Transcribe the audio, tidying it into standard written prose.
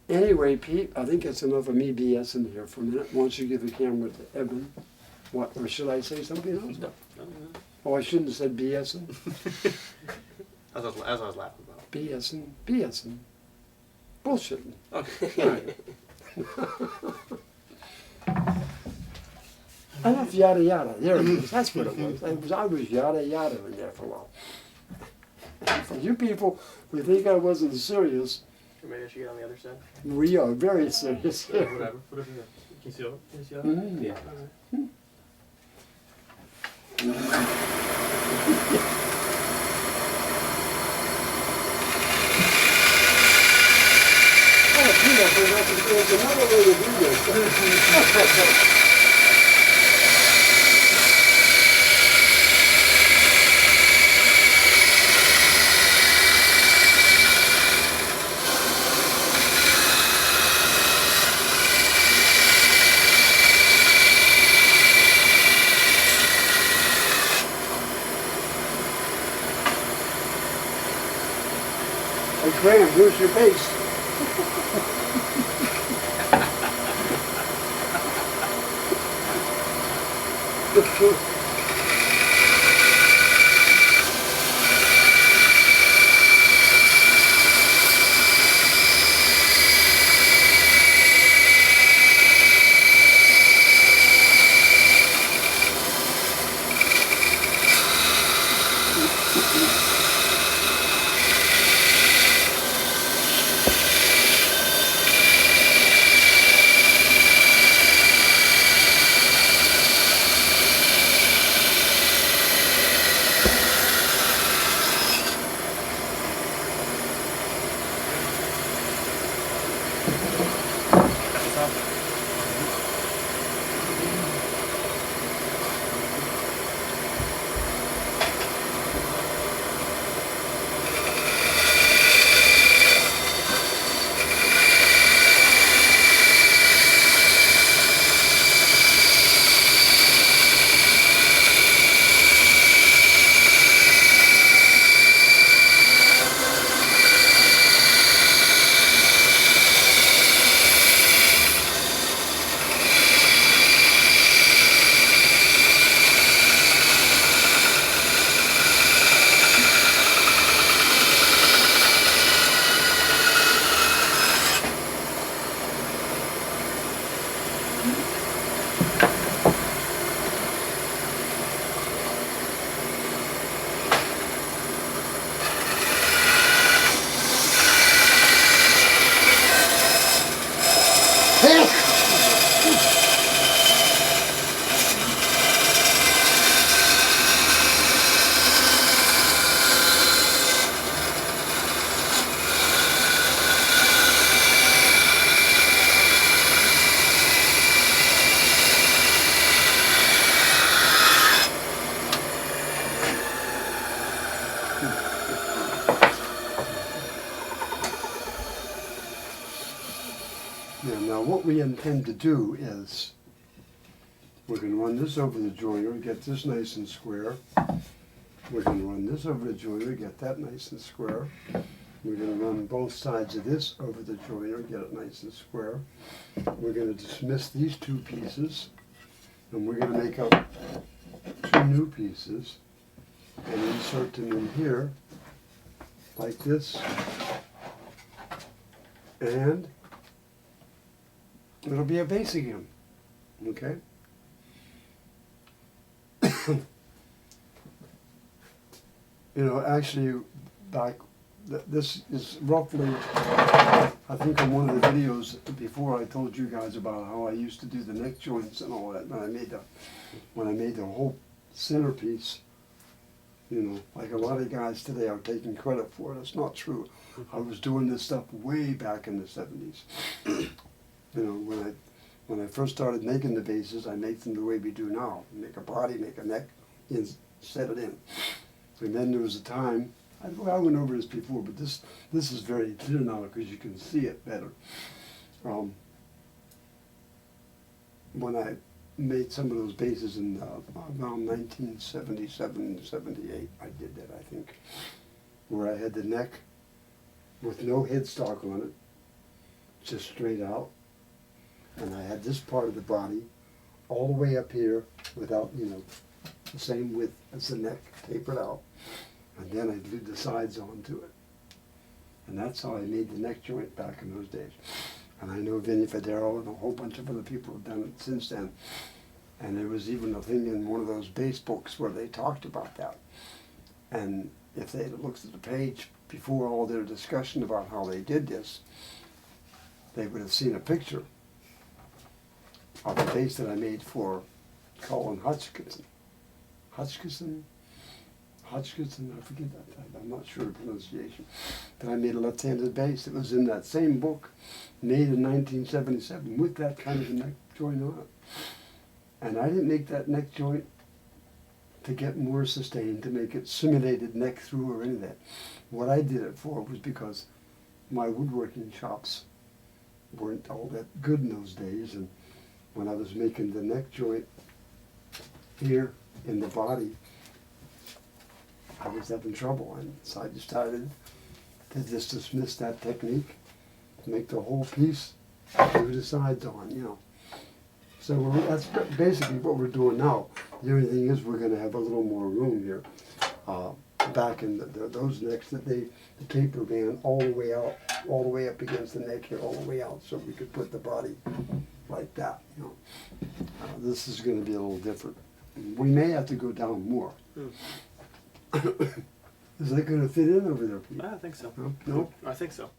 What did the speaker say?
Anyway, Pete, I think it's enough of me BSing here for a minute. Why don't you give the camera to Evan? What, or should I say something else? No. Oh, I shouldn't have said BSing. As I was laughing about. BSing. Bullshitting. Okay. Right. Enough yada yada. There it is. That's what it was. I was yada yada in there for a while. For you people who think I wasn't serious, Maybe I should get on the other side. we are very serious here. Whatever you want. Can you see over? Can you see over? Mhm. Yeah. Oh, Peter, there's another way to do this. Hey, Graham, where's your base? Now what we intend to do is we're going to run this over the joiner, get this nice and square. We're going to run this over the joiner, get that nice and square. We're going to run both sides of this over the joiner, get it nice and square. We're going to dismiss these two pieces, and we're going to make up two new pieces and insert them in here like this, and it'll be a base again, okay? You know, actually, this is roughly, I think on one of the videos before I told you guys about how I used to do the neck joints and all that, when I made the whole centerpiece. You know, like a lot of guys today are taking credit for it. It's not true. I was doing this stuff way back in the 70s. You know, when I first started making the bases, I make them the way we do now. Make a body, make a neck, and set it in. And then there was a time, I went over this before, but this is very clear now because you can see it better. When I made some of those bases in around 1977, 78, I did that, I think, where I had the neck with no headstock on it, just straight out. And I had this part of the body all the way up here without, you know, the same width as the neck, tapered out. And then I glued the sides onto it. And that's how I made the neck joint back in those days. And I know Vinny Federo and a whole bunch of other people have done it since then. And there was even a thing in one of those base books where they talked about that. And if they had looked at the page before all their discussion about how they did this, they would have seen a picture of the base that I made for Colin Hutchinson. Hutchinson, I forget that, I'm not sure of the pronunciation. But I made a left-handed bass. It was in that same book, made in 1977, with that kind of a neck joint on it. And I didn't make that neck joint to get more sustained, to make it simulated neck through or any of that. What I did it for was because my woodworking chops weren't all that good in those days, and when I was making the neck joint here in the body, I was having trouble, and so I decided to just dismiss that technique, make the whole piece glue the sides on, you know. So that's basically what we're doing now. The only thing is we're going to have a little more room here. Back in those necks, that the taper ran all the way out, all the way up against the neck here, all the way out, so we could put the body like that, you know. This is going to be a little different. We may have to go down more. Is that going to fit in over there, Pete? I think so. No? I think so.